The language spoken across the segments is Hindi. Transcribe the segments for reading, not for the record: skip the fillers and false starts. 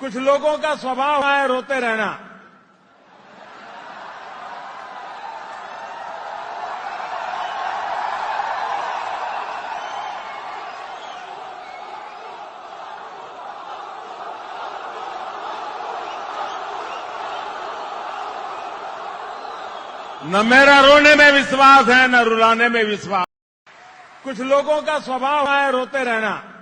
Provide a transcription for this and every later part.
कुछ लोगों का स्वभाव है रोते रहना। न मेरा रोने में विश्वास है न रुलाने में विश्वास। कुछ लोगों का स्वभाव है रोते रहना।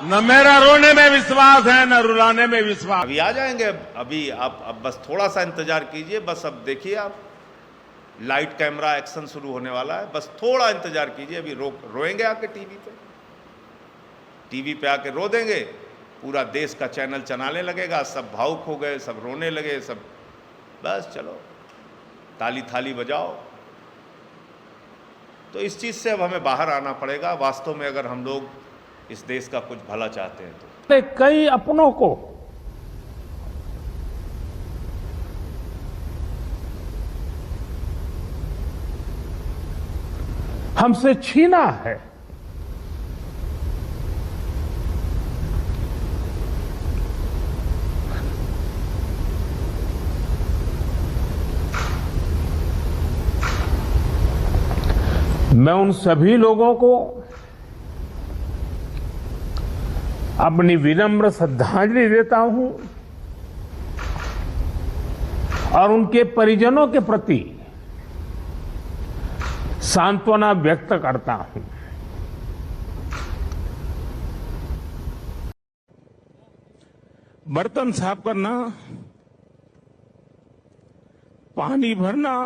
न मेरा रोने में विश्वास है न रुलाने में विश्वास। अभी आ जाएंगे। अभी आप अब बस थोड़ा सा इंतजार कीजिए। बस अब देखिए, आप लाइट कैमरा एक्शन शुरू होने वाला है। बस थोड़ा इंतजार कीजिए। अभी रोएंगे आके टीवी पे आके रो देंगे। पूरा देश का चैनल चलाने लगेगा। सब भावुक हो गए, सब रोने लगे, सब बस चलो ताली थाली बजाओ। तो इस चीज से अब हमें बाहर आना पड़ेगा। वास्तव में अगर हम लोग इस देश का कुछ भला चाहते हैं तो कई अपनों को हमसे छीना है। मैं उन सभी लोगों को अपनी विनम्र श्रद्धांजलि देता हूं और उनके परिजनों के प्रति सांत्वना व्यक्त करता हूं। बर्तन साफ करना, पानी भरना,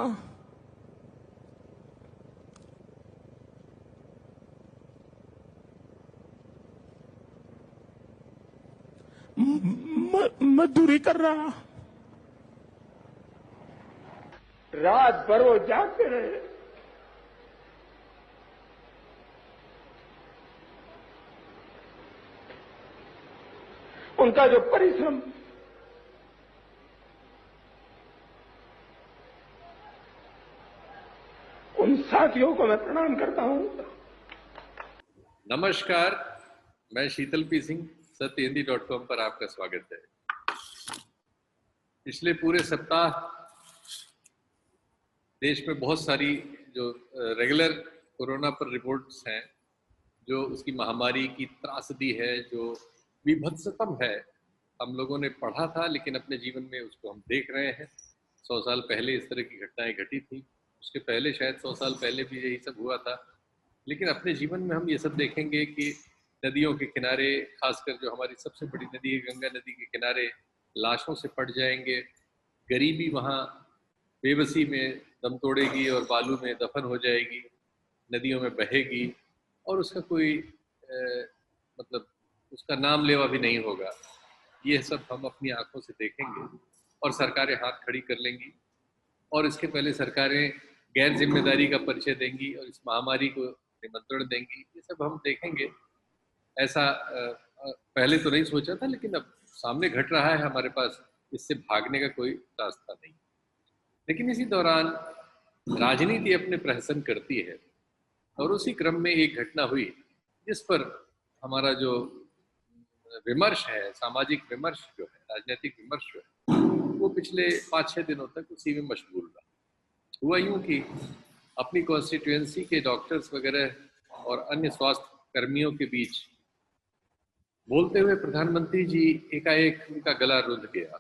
मजदूरी कर रहा, रात भर वो जागते रहे। उनका जो परिश्रम, उन साथियों को मैं प्रणाम करता हूं। नमस्कार, मैं शीतल पी सिंह, सत्यहिंदी.com पर आपका स्वागत है। पिछले पूरे सप्ताह देश में बहुत सारी जो रेगुलर कोरोना पर रिपोर्ट्स हैं, जो उसकी महामारी की त्रासदी है, जो विभत्सतम है, हम लोगों ने पढ़ा था, लेकिन अपने जीवन में उसको हम देख रहे हैं। 100 साल पहले इस तरह की घटनाएं घटी थी, उसके पहले शायद 100 साल पहले भी यही सब हुआ था। लेकिन अपने जीवन में हम ये सब देखेंगे कि नदियों के किनारे, खासकर जो हमारी सबसे बड़ी नदी है गंगा नदी के किनारे, लाशों से पट जाएंगे। गरीबी वहाँ बेबसी में दम तोड़ेगी और बालू में दफन हो जाएगी, नदियों में बहेगी और उसका कोई मतलब उसका नाम लेवा भी नहीं होगा। ये सब हम अपनी आंखों से देखेंगे और सरकारें हाथ खड़ी कर लेंगी और इसके पहले सरकारें गैर जिम्मेदारी का परिचय देंगी और इस महामारी को निमंत्रण देंगी। ये सब हम देखेंगे। ऐसा पहले तो नहीं सोचा था, लेकिन अब सामने घट रहा है हमारे पास, इससे भागने का कोई रास्ता नहीं। लेकिन इसी दौरान राजनीति अपने प्रहसन करती है और उसी क्रम में एक घटना हुई जिस पर हमारा जो विमर्श है, सामाजिक विमर्श जो है, राजनीतिक विमर्श जो है, वो पिछले 5-6 दिनों तक उसी में मशगूल रहा। हुआ यूं कि अपनी कॉन्स्टिट्यूएंसी के डॉक्टर्स वगैरह और अन्य स्वास्थ्य कर्मियों के बीच बोलते हुए प्रधानमंत्री जी एकाएक उनका गला रुंध गया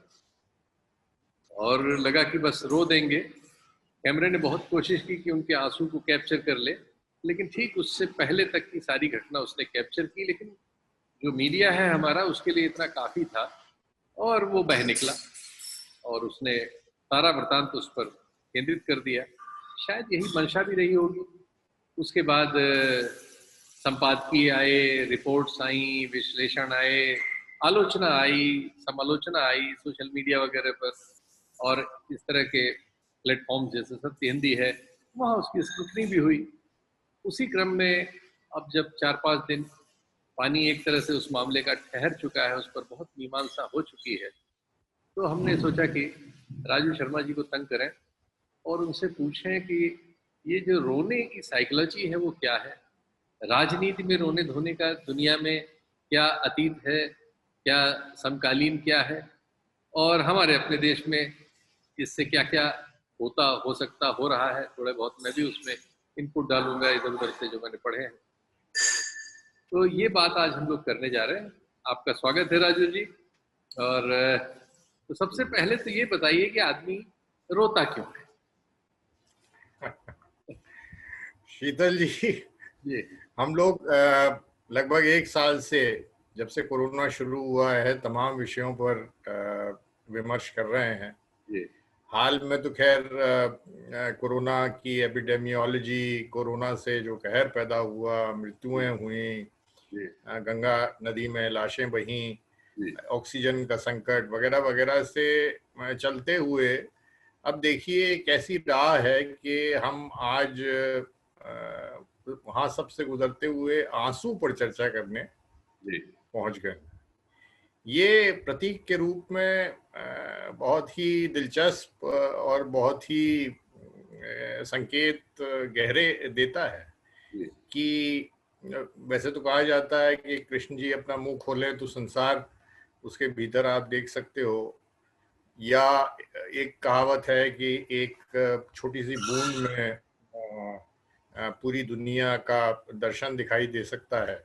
और लगा कि बस रो देंगे। कैमरे ने बहुत कोशिश की कि उनके आंसू को कैप्चर कर ले, लेकिन ठीक उससे पहले तक की सारी घटना उसने कैप्चर की, लेकिन जो मीडिया है हमारा उसके लिए इतना काफ़ी था और वो बह निकला और उसने सारा वृत्तांत उस पर केंद्रित कर दिया। शायद यही मंशा भी रही होगी। उसके बाद संपादकीय आए, रिपोर्ट्स आई, विश्लेषण आए, आलोचना आई, समालोचना आई सोशल मीडिया वगैरह पर, और इस तरह के प्लेटफॉर्म जैसे सत्य हिंदी है, वहाँ उसकी स्क्रूटनी भी हुई। उसी क्रम में अब जब 4-5 दिन पानी एक तरह से उस मामले का ठहर चुका है, उस पर बहुत मीमांसा हो चुकी है। तो हमने सोचा कि राजू शर्मा जी को तंग करें और उनसे पूछें कि ये जो रोने की साइकोलॉजी है वो क्या है, राजनीति में रोने धोने का दुनिया में क्या अतीत है, क्या समकालीन क्या है, और हमारे अपने देश में इससे क्या क्या होता हो सकता हो रहा है। थोड़े बहुत मैं भी उसमें इनपुट डालूंगा इधर उधर से जो मैंने पढ़े हैं। तो ये बात आज हम लोग करने जा रहे हैं। आपका स्वागत है राजू जी। और तो सबसे पहले तो ये बताइए कि आदमी रोता क्यों है? शीतल जी, जी हम लोग लगभग 1 साल से, जब से कोरोना शुरू हुआ है, तमाम विषयों पर विमर्श कर रहे हैं। जी हाल में तो खैर कोरोना की एपिडेमियोलॉजी, कोरोना से जो कहर पैदा हुआ, मृत्युएं हुई, जी गंगा नदी में लाशें बहीं, जी ऑक्सीजन का संकट वगैरह वगैरह से चलते हुए अब देखिए कैसी राह है कि हम आज वहां सबसे गुजरते हुए आंसू पर चर्चा करने जी पहुंच गए। ये प्रतीक के रूप में बहुत ही दिलचस्प और बहुत ही संकेत गहरे देता है जी कि वैसे तो कहा जाता है कि कृष्ण जी अपना मुंह खोले तो संसार उसके भीतर आप देख सकते हो, या एक कहावत है कि एक छोटी सी बूंद में पूरी दुनिया का दर्शन दिखाई दे सकता है।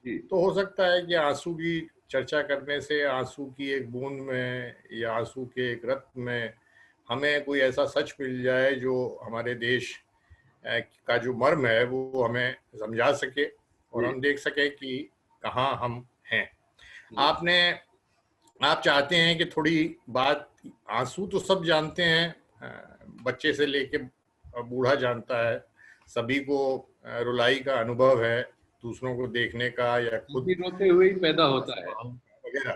जी तो हो सकता है कि आंसू की चर्चा करने से, आंसू की एक बूंद में या आंसू के एक रत में हमें कोई ऐसा सच मिल जाए जो हमारे देश का जो मर्म है वो हमें समझा सके और हम देख सके कि कहाँ हम हैं। आप चाहते हैं कि थोड़ी बात, आंसू तो सब जानते हैं, बच्चे से लेके बूढ़ा जानता है, सभी को रुलाई का अनुभव है, दूसरों को देखने का या खुद भी रोते हुए ही पैदा होता है वगैरह।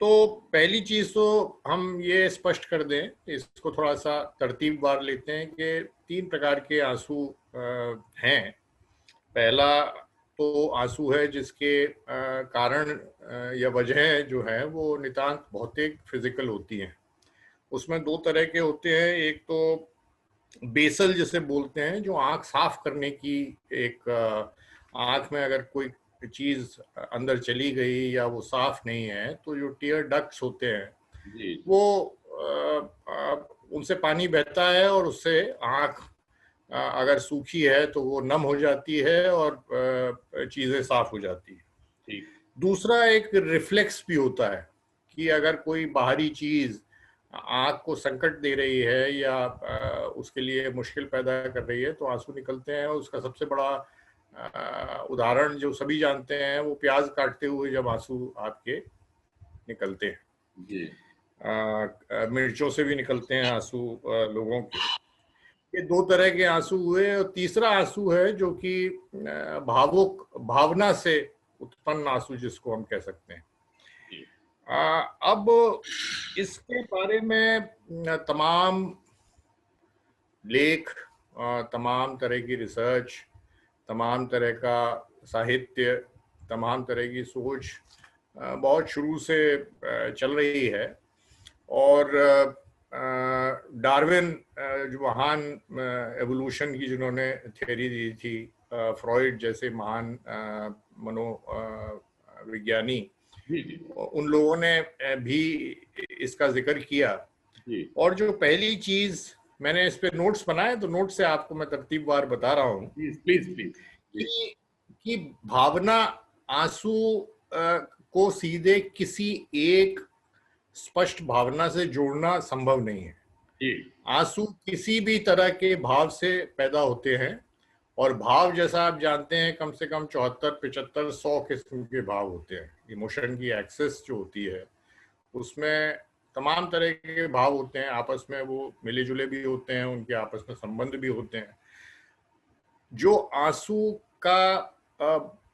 तो पहली चीज तो हम ये स्पष्ट कर दें, इसको थोड़ा सा तरतीबवार लेते हैं कि 3 प्रकार के आंसू हैं। पहला तो आंसू है जिसके कारण या वजह जो है वो नितांत भौतिक फिजिकल होती हैं। उसमें 2 तरह के होते हैं। एक तो बेसल जिसे बोलते हैं, जो आंख साफ करने की एक, आंख में अगर कोई चीज अंदर चली गई या वो साफ नहीं है तो जो टीयर डक्ट्स होते हैं जी वो उनसे पानी बहता है और उससे आंख अगर सूखी है तो वो नम हो जाती है और चीजें साफ हो जाती है। ठीक दूसरा एक रिफ्लेक्स भी होता है कि अगर कोई बाहरी चीज आंख को संकट दे रही है या उसके लिए मुश्किल पैदा कर रही है तो आंसू निकलते हैं। उसका सबसे बड़ा उदाहरण जो सभी जानते हैं वो प्याज काटते हुए जब आंसू आपके निकलते हैं। जी मिर्चों से भी निकलते हैं आंसू लोगों के। ये 2 तरह के आंसू हुए। और तीसरा आंसू है जो कि भावुक भावना से उत्पन्न आंसू जिसको हम कह सकते हैं। अब इसके बारे में तमाम लेख, तमाम तरह की रिसर्च, तमाम तरह का साहित्य, तमाम तरह की सोच बहुत शुरू से चल रही है। और डार्विन जो महान एवोल्यूशन की जिन्होंने थ्योरी दी थी, फ्रॉइड जैसे महान मनोविज्ञानी, उन लोगों ने भी इसका जिक्र किया। और जो पहली चीज मैंने इस पे नोट्स बनाए तो नोट से आपको मैं तरतीबवार बता रहा हूँ प्लीज कि भावना, आंसू को सीधे किसी एक स्पष्ट भावना से जोड़ना संभव नहीं है। आंसू किसी भी तरह के भाव से पैदा होते हैं और भाव जैसा आप जानते हैं कम से कम 74, 75, 100 किस्म के भाव होते हैं। इमोशन की एक्सेस जो होती है उसमें तमाम तरह के भाव होते हैं, आपस में वो मिले जुले भी होते हैं, उनके आपस में संबंध भी होते हैं। जो आंसू का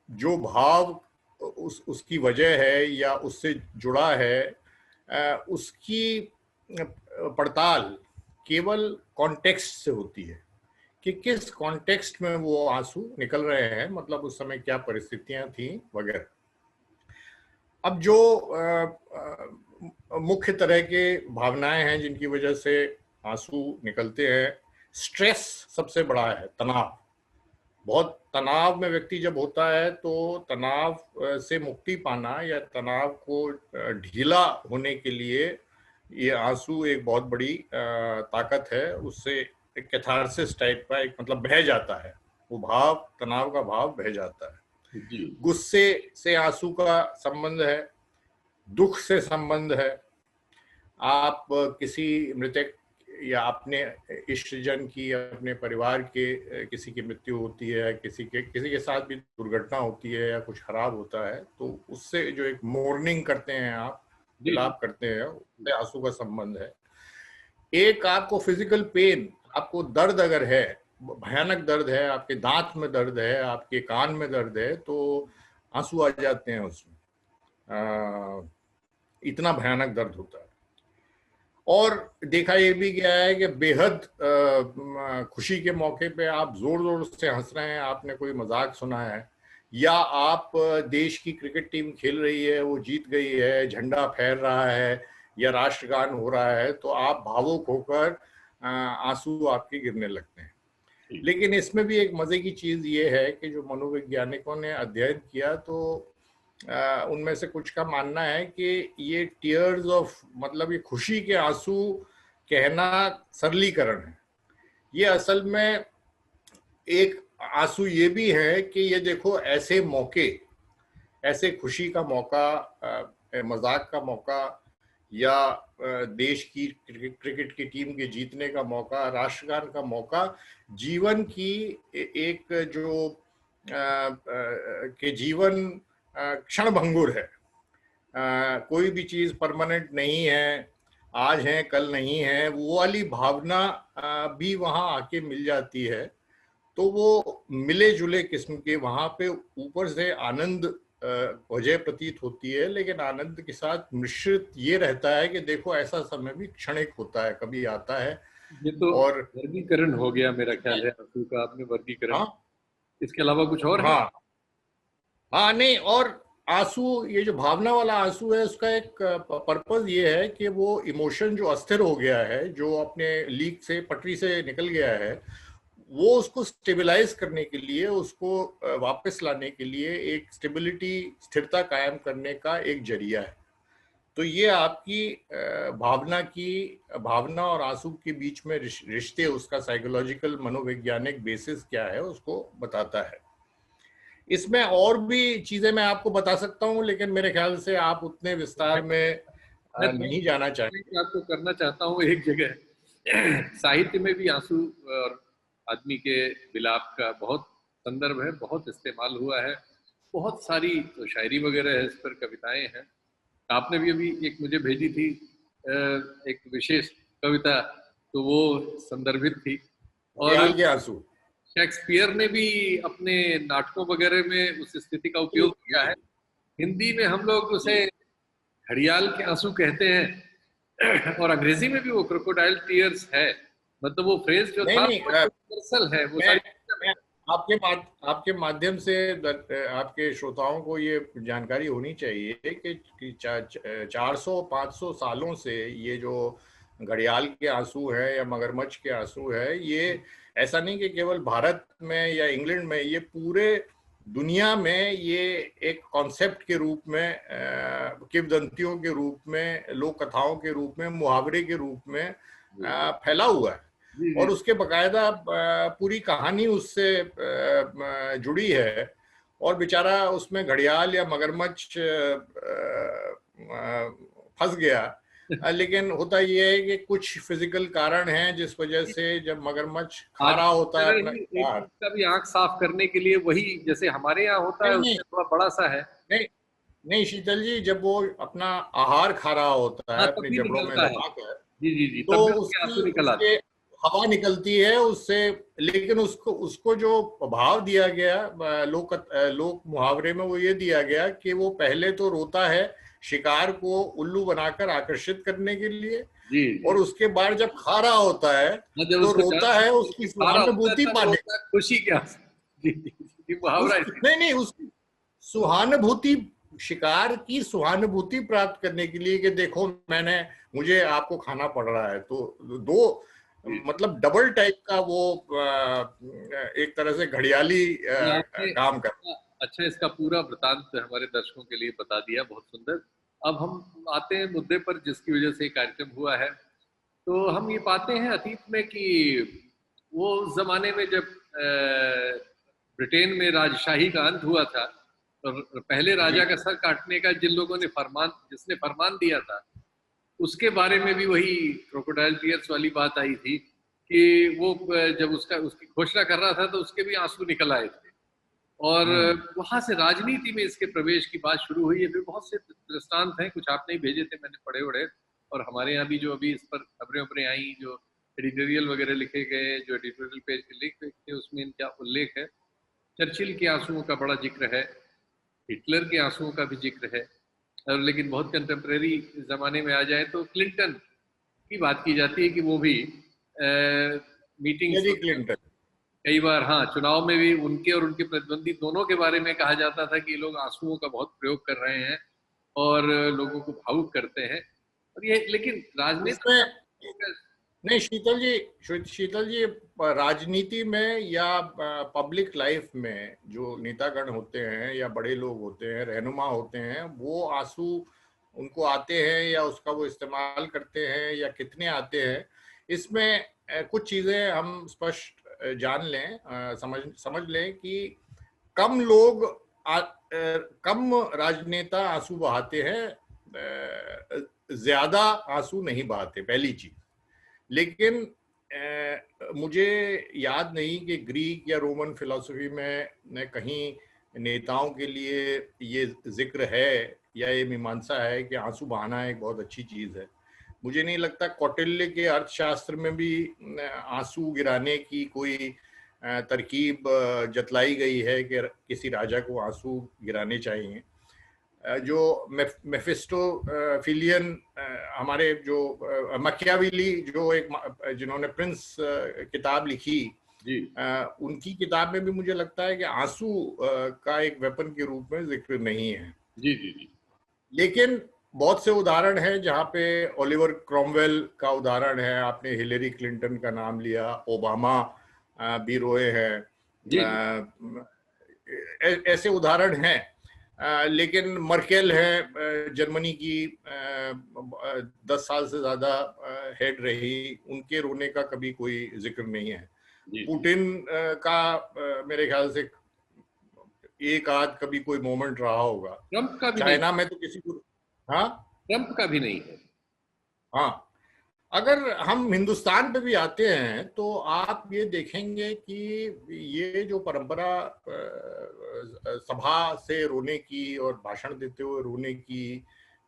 जो भाव उसकी वजह है या उससे जुड़ा है, उसकी पड़ताल केवल कॉन्टेक्स्ट से होती है कि किस कॉन्टेक्स्ट में वो आंसू निकल रहे हैं, मतलब उस समय क्या परिस्थितियां थी वगैरह। अब जो मुख्य तरह के भावनाएं हैं जिनकी वजह से आंसू निकलते हैं, स्ट्रेस सबसे बड़ा है, तनाव। बहुत तनाव में व्यक्ति जब होता है तो तनाव से मुक्ति पाना या तनाव को ढीला होने के लिए ये आंसू एक बहुत बड़ी ताकत है। उससे एक कैथारसिस टाइप का एक मतलब बह जाता है वो भाव, तनाव का भाव बह जाता है। गुस्से से आंसू का संबंध है, दुख से संबंध है। आप किसी मृतक या अपने इष्टजन की, अपने परिवार के किसी की मृत्यु होती है, किसी के साथ भी दुर्घटना होती है या कुछ खराब होता है, तो उससे जो एक मोर्निंग करते हैं आप, विलाप करते हैं, उससे आंसू का संबंध है। एक आपको फिजिकल पेन, आपको दर्द अगर है, भयानक दर्द है, आपके दांत में दर्द है, आपके कान में दर्द है, तो आंसू आ जाते हैं उसमें, इतना भयानक दर्द होता है। और देखा ये भी गया है कि बेहद खुशी के मौके पे आप जोर जोर से हंस रहे हैं, आपने कोई मजाक सुना है, या आप देश की क्रिकेट टीम खेल रही है, वो जीत गई है, झंडा फहर रहा है या राष्ट्रगान हो रहा है, तो आप भावुक होकर आंसू आपके गिरने लगते हैं। लेकिन इसमें भी एक मजे की चीज ये है कि जो मनोवैज्ञानिकों ने अध्ययन किया, तो उनमें से कुछ का मानना है कि ये टीयर्स ऑफ, मतलब ये खुशी के आंसू कहना सरलीकरण है। ये असल में एक आंसू ये भी है कि ये देखो, ऐसे मौके, ऐसे खुशी का मौका, मजाक का मौका, या देश की क्रिकेट की टीम के जीतने का मौका, राष्ट्रगान का मौका, जीवन की एक जो के जीवन क्षण भंगुर है। कोई भी चीज परमानेंट नहीं है, आज है कल नहीं है, वो वाली भावना भी वहां आके मिल जाती है। तो वो मिले जुले किस्म के, वहां पे ऊपर से आनंद वजह प्रतीत होती है, लेकिन आनंद के साथ मिश्रित ये रहता है कि देखो, ऐसा समय भी क्षणिक होता है, कभी आता है। ये तो और वर्गीकरण हो गया मेरा ख्याल है, आंसू का आपने वर्गीकरण। हाँ, इसके अलावा कुछ और है? हाँ नहीं, और आंसू, ये जो भावना वाला आंसू है, उसका एक पर्पस ये है कि वो इमोशन जो अस्थिर हो गया है, जो अपने लीक से, पटरी से निकल गया है, वो उसको स्टेबलाइज करने के लिए, उसको वापस लाने के लिए एक स्टेबिलिटी, स्थिरता कायम करने का एक जरिया है। तो ये आपकी भावना और आंसू के बीच में रिश्ते, उसका साइकोलॉजिकल मनोवैज्ञानिक बेसिस क्या है, उसको बताता है। इसमें और भी चीजें मैं आपको बता सकता हूँ, लेकिन मेरे ख्याल से आप उतने विस्तार में नहीं जाना चाहेंगे। आपको करना चाहता हूँ एक जगह, साहित्य में भी आंसू और आदमी के विलाप का बहुत संदर्भ है, बहुत इस्तेमाल हुआ है, बहुत सारी तो शायरी वगैरह है, इस पर कविताएं हैं। आपने भी अभी एक मुझे भेजी थी एक विशेष कविता, तो वो संदर्भित थी। और आंसू शेक्सपियर ने भी अपने नाटकों वगैरह में उस स्थिति का उपयोग किया है। हिंदी में हम लोग उसे घड़ियाल के आंसू कहते हैं, और अंग्रेजी में भी वो क्रोकोडाइल टीयर्स है। मतलब वो फ्रेज जो था यूनिवर्सल है। वो आपके माध्यम से आपके श्रोताओं को ये जानकारी होनी चाहिए कि 400-500 सालों से ये जो घड़ियाल के आंसू है या मगरमच्छ के आंसू है, ये ऐसा नहीं कि केवल भारत में या इंग्लैंड में, ये पूरे दुनिया में ये एक कॉन्सेप्ट के रूप में, किंवदंतियों के रूप में, लोक कथाओं के रूप में, मुहावरे के रूप में फैला हुआ है। और उसके बकायदा पूरी कहानी उससे जुड़ी है। और बेचारा उसमें घड़ियाल या मगरमच्छ फंस गया। लेकिन होता ये है कि कुछ फिजिकल कारण हैं जिस वजह से जब मगरमच्छ खा रहा होता है अपना भी आंख साफ करने के लिए, वही जैसे हमारे यहाँ होता है, उससे थोड़ा बड़ा सा है। नहीं शीतल जी, जब वो अपना आहार खा रहा होता है, अपनी जबड़ों में दबाकर, जी, तो उसके हवा निकलती है उससे, लेकिन उसको जो भाव दिया गया लोक मुहावरे में, वो ये दिया गया कि वो पहले तो रोता है शिकार को उल्लू बनाकर आकर्षित करने के लिए, और उसके बाद जब खा रहा होता है तो रोता है उसकी सहानुभूति पाने, खुशी क्या मुहावरा नहीं उसकी सहानुभूति, शिकार की सहानुभूति प्राप्त करने के लिए कि देखो मुझे आपको खाना पड़ रहा है। तो दो मतलब डबल टाइप का वो एक तरह से घड़ियाली काम करता। अच्छा, इसका पूरा वृतांत हमारे दर्शकों के लिए बता दिया, बहुत सुंदर। अब हम आते हैं मुद्दे पर जिसकी वजह से कार्यक्रम हुआ है। तो हम ये पाते हैं अतीत में कि वो जमाने में जब ब्रिटेन में राजशाही का अंत हुआ था, और पहले राजा का सर काटने का जिसने फरमान दिया था, उसके बारे में भी वही क्रोकोडाइल टीयर्स वाली बात आई थी कि वो जब उसकी घोषणा कर रहा था तो उसके भी आंसू निकल आए थे। और वहां से राजनीति में इसके प्रवेश की बात शुरू हुई है। फिर बहुत से दृष्टांत हैं, कुछ आपने ही भेजे थे, मैंने पढ़े उड़े, और हमारे यहाँ भी जो अभी इस पर खबरें आई, जो एडिटोरियल वगैरह लिखे गए, जो एडिटोरियल पेज के लिख थे, उसमें इनका उल्लेख है। चर्चिल के आंसुओं का बड़ा जिक्र है, हिटलर के आंसुओं का भी जिक्र है, और लेकिन बहुत कंटेम्प्रेरी जमाने में आ जाए तो क्लिंटन की बात की जाती है कि वो भी मीटिंग क्लिंटन कई बार, हाँ, चुनाव में भी उनके और उनके प्रतिद्वंदी दोनों के बारे में कहा जाता था कि ये लोग आंसुओं का बहुत प्रयोग कर रहे हैं और लोगों को भावुक करते हैं। और ये लेकिन राजनीति नहीं, शीतल जी राजनीति में या पब्लिक लाइफ में जो नेतागण होते हैं या बड़े लोग होते हैं, रहनुमा होते हैं, वो आंसू उनको आते हैं या उसका वो इस्तेमाल करते हैं या कितने आते हैं, इसमें कुछ चीजें हम स्पष्ट जान लें, समझ लें कि कम राजनेता आंसू बहाते हैं, ज्यादा आंसू नहीं बहाते, पहली चीज। लेकिन मुझे याद नहीं कि ग्रीक या रोमन फिलॉसफी में कहीं नेताओं के लिए ये जिक्र है या ये मीमांसा है कि आंसू बहाना एक बहुत अच्छी चीज है। मुझे नहीं लगता कौटिल्य के अर्थशास्त्र में भी आंसू गिराने की कोई तरकीब जतलाई गई है कि किसी राजा को आंसू गिराने चाहिए। जो मेफिस्टोफिलियन हमारे जो मकियावेली जो एक जिन्होंने प्रिंस किताब लिखी, उनकी किताब में भी मुझे लगता है कि आंसू का एक वेपन के रूप में जिक्र नहीं है। जी। लेकिन बहुत से उदाहरण हैं जहाँ पे ओलिवर क्रॉमवेल का उदाहरण है, आपने हिलेरी क्लिंटन का नाम लिया, ओबामा भी रोए हैं, ऐसे उदाहरण हैं। लेकिन मर्केल है जर्मनी की, 10 साल से ज्यादा हेड रही, उनके रोने का कभी कोई जिक्र नहीं है। पुतिन का मेरे ख्याल से एक आध कभी कोई मोमेंट रहा होगा। ट्रंप का भी चाइना में तो किसी को, हाँ, ट्रंप का भी नहीं है। हाँ, अगर हम हिंदुस्तान पे भी आते हैं तो आप ये देखेंगे कि ये जो परंपरा सभा से रोने की और भाषण देते हुए रोने की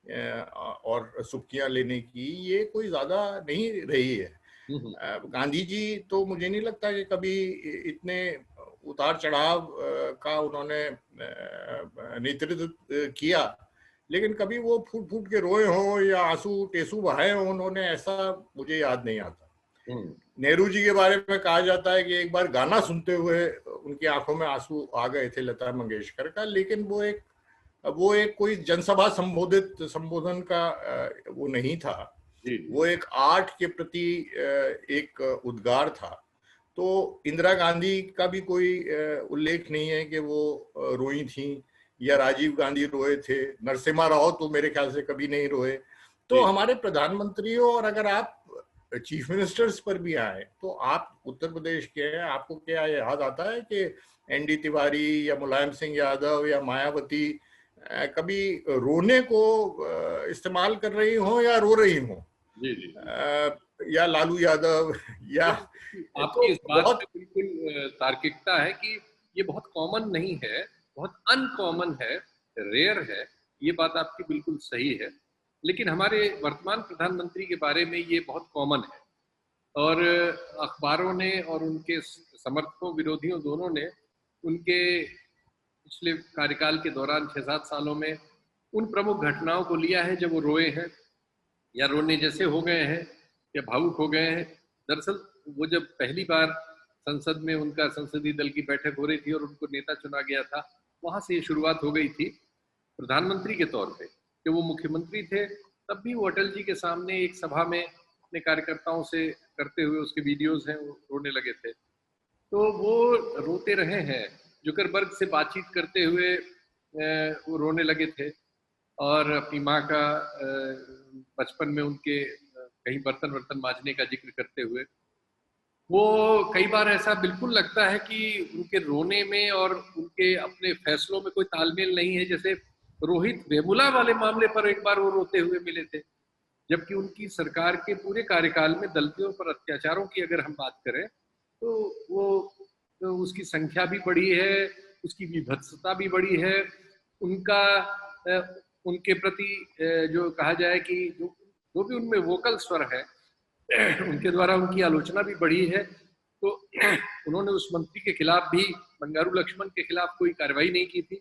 और सुक्तियां लेने की, ये कोई ज्यादा नहीं रही है। गांधी जी तो मुझे नहीं लगता कि कभी इतने उतार चढ़ाव का उन्होंने नेतृत्व किया, लेकिन कभी वो फूट फूट के रोए हो या आंसू टेसू बहाए हो उन्होंने, ऐसा मुझे याद नहीं आता। नेहरू जी के बारे में कहा जाता है कि एक बार गाना सुनते हुए उनकी आंखों में आंसू आ गए थे लता मंगेशकर का, लेकिन वो एक कोई जनसभा संबोधन का वो नहीं था, वो एक आर्ट के प्रति एक उद्गार था। तो इंदिरा गांधी का भी कोई उल्लेख नहीं है कि वो रोई थी, या राजीव गांधी रोए थे, नरसिम्हा राव तो मेरे ख्याल से कभी नहीं रोए। तो हमारे प्रधानमंत्रियों, और अगर आप चीफ मिनिस्टर्स पर भी आए तो आप उत्तर प्रदेश के हैं, आपको क्या याद आता है कि एनडी तिवारी या मुलायम सिंह यादव या मायावती कभी रोने को इस्तेमाल कर रही हो या रो रही हो? या लालू यादव या आपकी इस बात में बिल्कुल तार्किकता है कि ये बहुत कॉमन नहीं है, बहुत अनकॉमन है, रेयर है, ये बात आपकी बिल्कुल सही है। लेकिन हमारे वर्तमान प्रधानमंत्री के बारे में ये बहुत कॉमन है। और अखबारों ने और उनके समर्थकों विरोधियों दोनों ने उनके पिछले कार्यकाल के दौरान 6-7 सालों में उन प्रमुख घटनाओं को लिया है जब वो रोए हैं या रोने जैसे हो गए हैं या भावुक हो गए हैं। दरअसल वो जब पहली बार संसद में उनका संसदीय दल की बैठक हो रही थी और उनको नेता चुना गया था, वहां से ये शुरुआत हो गई थी। प्रधानमंत्री के तौर पे जब वो मुख्यमंत्री थे तब भी वो अटल जी के सामने एक सभा में अपने कार्यकर्ताओं से करते हुए, उसके वीडियोज हैं, वो रोने लगे थे। तो वो रोते रहे हैं। जुकरबर्ग से बातचीत करते हुए वो रोने लगे थे और अपनी माँ का बचपन में उनके कहीं बर्तन मांजने का जिक्र करते हुए वो कई बार ऐसा बिल्कुल लगता है कि उनके रोने में और उनके अपने फैसलों में कोई तालमेल नहीं है। जैसे रोहित वेमुला वाले मामले पर एक बार वो रोते हुए मिले थे, जबकि उनकी सरकार के पूरे कार्यकाल में दलितों पर अत्याचारों की अगर हम बात करें तो उसकी संख्या भी बढ़ी है, उसकी विभत्सता भी बढ़ी है, उनका उनके प्रति जो कहा जाए कि जो भी उनमें वोकल स्वर है उनके द्वारा उनकी आलोचना भी बढ़ी है। तो उन्होंने उस मंत्री के खिलाफ भी, बंगारू लक्ष्मण के खिलाफ, कोई कार्रवाई नहीं की थी,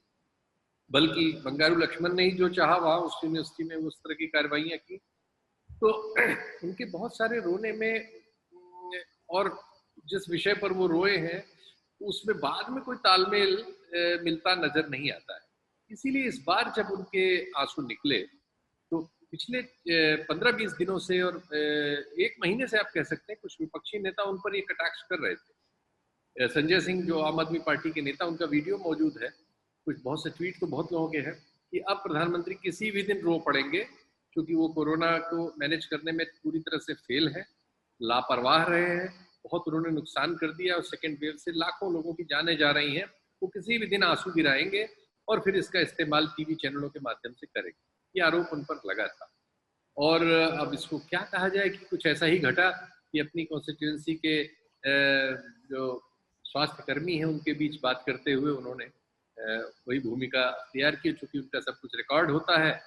बल्कि बंगारू लक्ष्मण ने ही जो चाहा वहां उस यूनिवर्सिटी में उस तरह की कार्रवाइयां की। तो उनके बहुत सारे रोने में और जिस विषय पर वो रोए हैं उसमें बाद में कोई तालमेल मिलता नजर नहीं आता है। इसीलिए इस बार जब उनके आंसू निकले तो पिछले 15-20 दिनों से और 1 महीने से आप कह सकते हैं कुछ विपक्षी नेता उन पर ये कटाक्ष कर रहे थे। संजय सिंह जो आम आदमी पार्टी के नेता, उनका वीडियो मौजूद है, कुछ बहुत से ट्वीट तो बहुत लोगों के हैं कि अब प्रधानमंत्री किसी भी दिन रो पड़ेंगे क्योंकि वो कोरोना को मैनेज करने में पूरी तरह से फेल है, लापरवाह रहे हैं, बहुत उन्होंने नुकसान कर दिया और सेकेंड वेव से लाखों लोगों की जानें जा रही हैं। वो किसी भी दिन आंसू गिराएंगे और फिर इसका इस्तेमाल टीवी चैनलों के माध्यम से करेंगे। ये आरोप उन पर लगा था। और अब इसको क्या कहा जाए कि कुछ ऐसा ही घटा कि अपनी कॉन्स्टिट्यूएंसी के जो स्वास्थ्य कर्मी हैं उनके बीच बात करते हुए उन्होंने वही भूमिका अख्तियार की। चूंकि उनका सब कुछ रिकॉर्ड होता है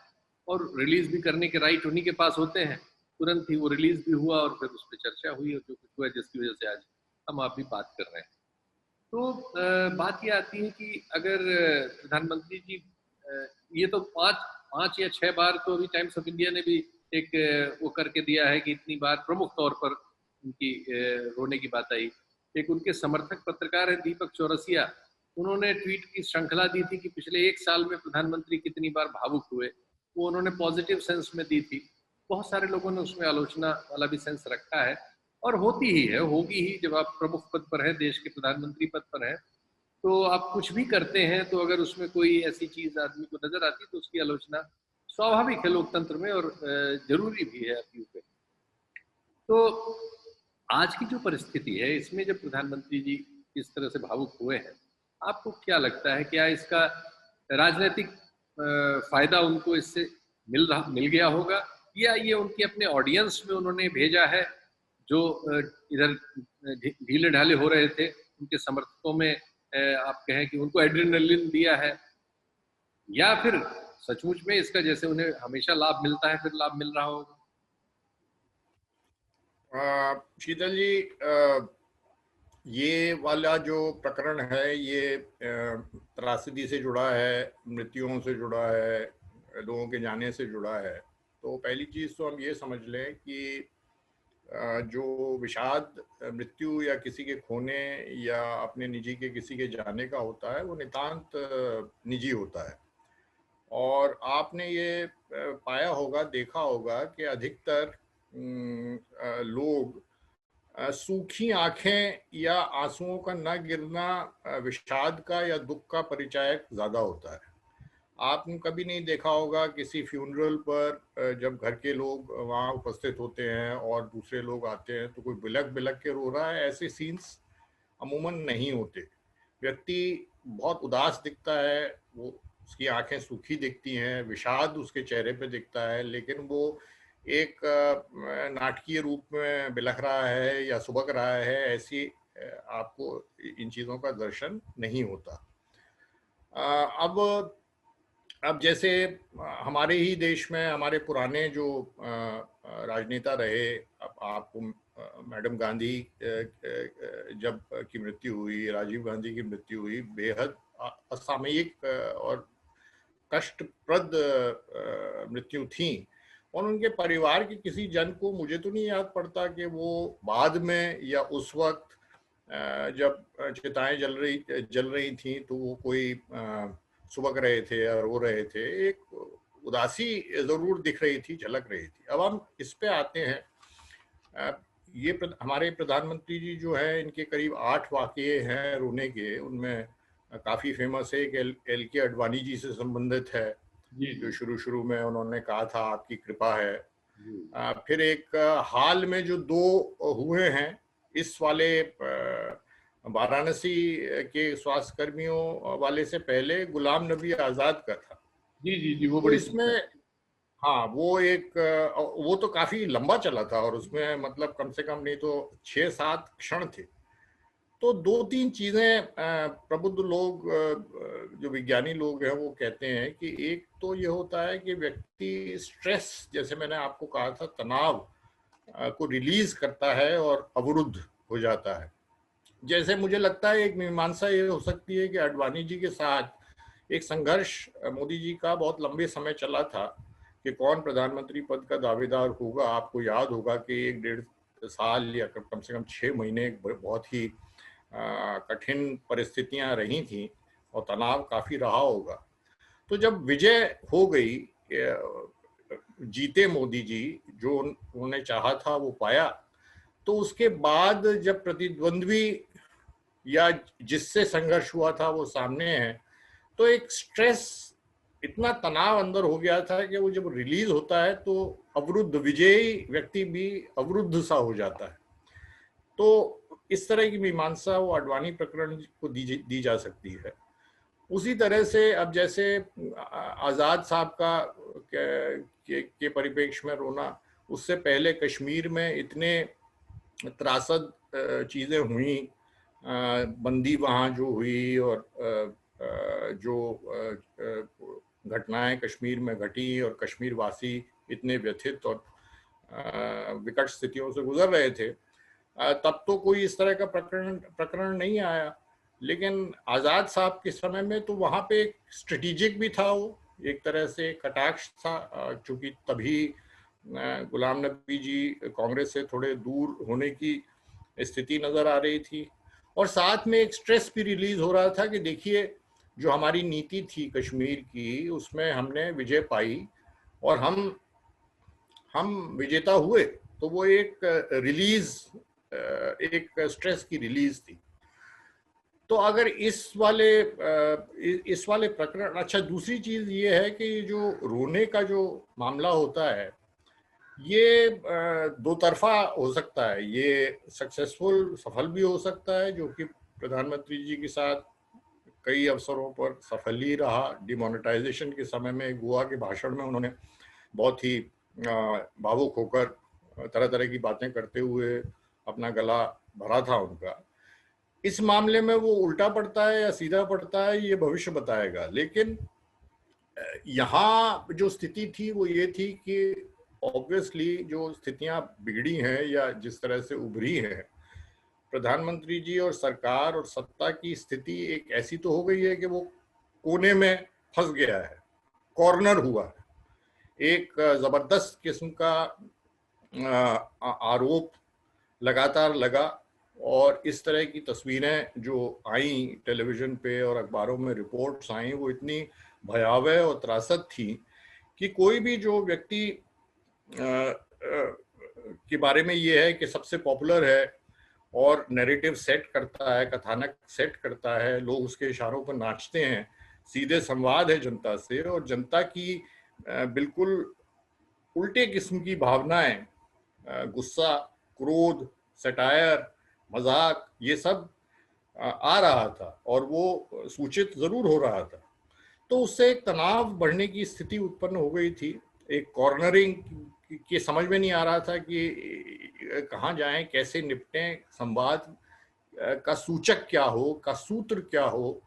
और रिलीज भी करने के राइट उन्हीं के पास होते हैं, तुरंत ही वो रिलीज भी हुआ और फिर उस पर चर्चा हुई और जो कुछ हुआ जिसकी वजह से आज हम आप भी बात कर रहे हैं। तो बात ये आती है कि अगर प्रधानमंत्री जी ये तो 5 या 6 बार तो अभी टाइम्स ऑफ इंडिया ने भी एक वो करके दिया है कि इतनी बार प्रमुख तौर पर उनकी रोने की बात आई। एक उनके समर्थक पत्रकार है दीपक चौरसिया, उन्होंने ट्वीट की श्रृंखला दी थी कि पिछले 1 साल में प्रधानमंत्री कितनी बार भावुक हुए, वो उन्होंने पॉजिटिव सेंस में दी थी। बहुत सारे लोगों ने उसमें आलोचना वाला भी सेंस रखा है और होती ही है, होगी ही। जब आप प्रमुख पद पर हैं, देश के प्रधानमंत्री पद पर हैं, तो आप कुछ भी करते हैं तो अगर उसमें कोई ऐसी चीज आदमी को नजर आती है तो उसकी आलोचना स्वाभाविक है लोकतंत्र में और जरूरी भी है अपनी पे। तो आज की जो परिस्थिति है इसमें जब प्रधानमंत्री जी इस तरह से भावुक हुए हैं, आपको क्या लगता है, क्या इसका राजनीतिक फायदा उनको इससे मिल गया होगा या ये उनके अपने ऑडियंस में उन्होंने भेजा है जो इधर ढीले ढाले हो रहे थे, उनके समर्थकों में आप कहें कि उनको एड्रेनलिन दिया है, या फिर सचमुच में इसका जैसे उन्हें हमेशा लाभ मिलता है फिर लाभ मिल रहा होगा? शीतल जी, ये वाला जो प्रकरण है ये त्रासदी से जुड़ा है, मृत्युओं से जुड़ा है, लोगों के जाने से जुड़ा है। तो पहली चीज़ तो हम ये समझ लें कि जो विषाद मृत्यु या किसी के खोने या अपने निजी के किसी के जाने का होता है वो नितांत निजी होता है। और आपने ये पाया होगा, देखा होगा कि अधिकतर लोग सूखी आंखें या आंसुओं का न गिरना विषाद का या दुख का परिचायक ज्यादा होता है। आपने कभी नहीं देखा होगा किसी फ्यूनरल पर जब घर के लोग वहाँ उपस्थित होते हैं और दूसरे लोग आते हैं तो कोई बिलक बिलक के रो रहा है, ऐसे सीन्स अमूमन नहीं होते। व्यक्ति बहुत उदास दिखता है, वो उसकी आंखें सूखी दिखती हैं, विषाद उसके चेहरे पे दिखता है, लेकिन वो एक नाटकीय रूप में बिलख रहा है या सुबक रहा है, ऐसी आपको इन चीज़ों का दर्शन नहीं होता। अब जैसे हमारे ही देश में हमारे पुराने जो राजनेता रहे, अब आपको मैडम गांधी जब की मृत्यु हुई, राजीव गांधी की मृत्यु हुई, बेहद असामयिक और कष्टप्रद मृत्यु थी। और उनके परिवार के किसी जन को मुझे तो नहीं याद पड़ता कि वो बाद में या उस वक्त जब चिताएं जल रही थी तो वो कोई सुबक रहे थे या रो रहे थे। एक उदासी जरूर दिख रही थी, झलक रही थी। अब हम इस पे आते हैं। ये हमारे प्रधानमंत्री जी जो है, इनके करीब 8 वाकये हैं रोने के। उनमें काफी फेमस है कि एल.के. आडवाणी जी से संबंधित है, जो शुरू में उन्होंने कहा था आपकी कृपा है। फिर एक हाल में जो 2 हुए हैं, इस वाले वाराणसी के स्वास्थ्य कर्मियों वाले से पहले गुलाम नबी आजाद का था। जी वो तो इसमें हाँ, वो तो काफी लंबा चला था और उसमें मतलब कम से कम नहीं तो 6-7 क्षण थे। तो 2-3 चीजें प्रबुद्ध लोग, जो विज्ञानी लोग हैं, वो कहते हैं कि एक तो ये होता है कि व्यक्ति स्ट्रेस, जैसे मैंने आपको कहा था, तनाव को रिलीज करता है और अवरुद्ध हो जाता है। जैसे मुझे लगता है एक मीमांसा ये हो सकती है कि आडवाणी जी के साथ एक संघर्ष मोदी जी का बहुत लंबे समय चला था कि कौन प्रधानमंत्री पद का दावेदार होगा। आपको याद होगा कि 1-1.5 साल या कम से कम 6 महीने बहुत ही कठिन परिस्थितियां रही थी और तनाव काफी रहा होगा। तो जब विजय हो गई, जीते मोदी जी, जो उन्होंने चाहा था वो पाया, तो उसके बाद जब प्रतिद्वंद्वी या जिससे संघर्ष हुआ था वो सामने है, तो एक स्ट्रेस, इतना तनाव अंदर हो गया था कि वो जब रिलीज होता है तो अवरुद्ध, विजयी व्यक्ति भी अवरुद्ध सा हो जाता है। तो इस तरह की मीमांसा वो आडवाणी प्रकरण को दी जा सकती है। उसी तरह से अब जैसे आजाद साहब के परिप्रेक्ष्य में रोना, उससे पहले कश्मीर में इतने त्रासद चीजें हुई, बंदी वहाँ जो हुई और जो घटनाएं कश्मीर में घटी और कश्मीर वासी इतने व्यथित और विकट स्थितियों से गुजर रहे थे, तब तो कोई इस तरह का प्रकरण नहीं आया। लेकिन आजाद साहब के समय में तो वहाँ पे एक स्ट्रेटेजिक भी था, वो एक तरह से कटाक्ष था, क्योंकि तभी गुलाम नबी जी कांग्रेस से थोड़े दूर होने की स्थिति नजर आ रही थी। और साथ में एक स्ट्रेस भी रिलीज हो रहा था कि देखिए, जो हमारी नीति थी कश्मीर की, उसमें हमने विजय पाई और हम विजेता हुए। तो वो एक रिलीज, एक स्ट्रेस की रिलीज थी। तो अगर इस वाले प्रकरण, अच्छा, दूसरी चीज ये है कि जो रोने का जो मामला होता है, ये 2 तरफा हो सकता है। ये सफल भी हो सकता है, जो कि प्रधानमंत्री जी के साथ कई अवसरों पर सफल ही रहा। डिमोनेटाइजेशन के समय में गोवा के भाषण में उन्होंने बहुत ही भावुक होकर तरह तरह की बातें करते हुए अपना गला भरा था उनका। इस मामले में वो उल्टा पड़ता है या सीधा पड़ता है, ये भविष्य बताएगा। लेकिन यहाँ जो स्थिति थी वो ये थी कि ऑब्वियसली जो स्थितियां बिगड़ी हैं या जिस तरह से उभरी हैं, प्रधानमंत्री जी और सरकार और सत्ता की स्थिति एक ऐसी तो हो गई है कि वो कोने में फंस गया है, कॉर्नर हुआ है। एक जबरदस्त किस्म का आरोप लगातार लगा और इस तरह की तस्वीरें जो आई टेलीविजन पे और अखबारों में रिपोर्ट्स आई, वो इतनी भयावह और त्रासद थी कि कोई भी जो व्यक्ति के बारे में ये है कि सबसे पॉपुलर है और नैरेटिव सेट करता है, कथानक सेट करता है, लोग उसके इशारों पर नाचते हैं, सीधे संवाद है जनता से, और जनता की बिल्कुल उल्टे किस्म की भावनाएं, गुस्सा, क्रोध, सटायर, मजाक, ये सब आ रहा था और वो सूचित जरूर हो रहा था। तो उससे एक तनाव बढ़ने की स्थिति उत्पन्न हो गई थी। एक कॉर्नरिंग की समझ में नहीं आ रहा था कि कहाँ जाएं, कैसे निपटें, संवाद का सूचक क्या हो, का सूत्र क्या हो,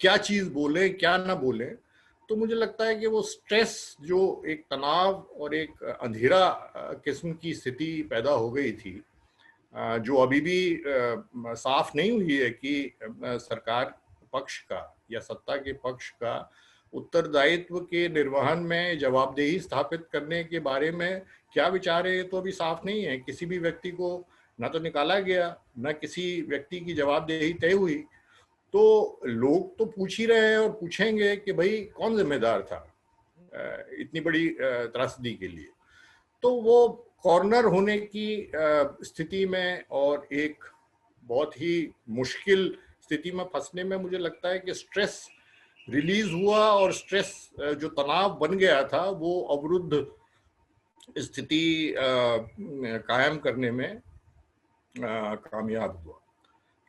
क्या चीज बोले क्या ना बोले। तो मुझे लगता है कि वो स्ट्रेस, जो एक तनाव और एक अंधेरा किस्म की स्थिति पैदा हो गई थी, जो अभी भी साफ नहीं हुई है कि सरकार पक्ष का या सत्ता के पक्ष का उत्तरदायित्व के निर्वहन में जवाबदेही स्थापित करने के बारे में क्या विचार है, ये तो अभी साफ नहीं है। किसी भी व्यक्ति को ना तो निकाला गया, ना किसी व्यक्ति की जवाबदेही तय हुई। तो लोग तो पूछ ही रहे हैं और पूछेंगे कि भाई कौन जिम्मेदार था इतनी बड़ी त्रासदी के लिए। तो वो कॉर्नर होने की स्थिति में और एक बहुत ही मुश्किल स्थिति में फंसने में मुझे लगता है कि स्ट्रेस रिलीज हुआ और स्ट्रेस जो तनाव बन गया था वो अवरुद्ध स्थिति कायम करने में कामयाब हुआ।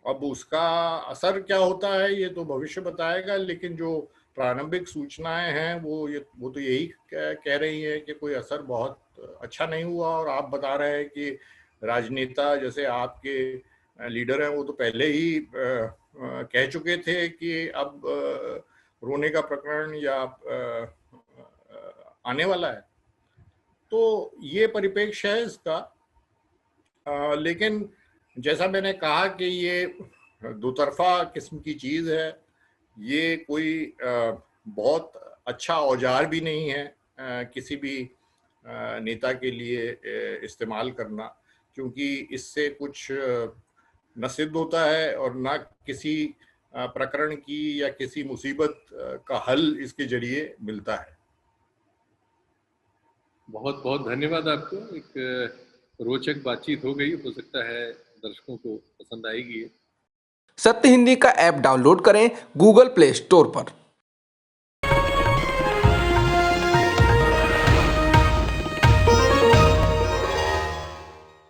अब उसका असर क्या होता है ये तो भविष्य बताएगा, लेकिन जो प्रारंभिक सूचनाएं हैं वो तो यही कह रही हैं कि कोई असर बहुत अच्छा नहीं हुआ। और आप बता रहे हैं कि राजनेता जैसे आपके लीडर हैं वो तो पहले ही कह चुके थे कि अब रोने का प्रकरण या आने वाला है। तो ये परिप्रेक्ष्य है इसका। लेकिन जैसा मैंने कहा कि ये दोतरफा किस्म की चीज़ है, ये कोई बहुत अच्छा औजार भी नहीं है किसी भी नेता के लिए इस्तेमाल करना, क्योंकि इससे कुछ न सिद्ध होता है और न किसी प्रकरण की या किसी मुसीबत का हल इसके जरिए मिलता है। बहुत बहुत धन्यवाद आपको। एक रोचक बातचीत हो गई, हो सकता है दर्शकों को पसंद आएगी। सत्य हिंदी का ऐप डाउनलोड करें गूगल प्ले स्टोर पर।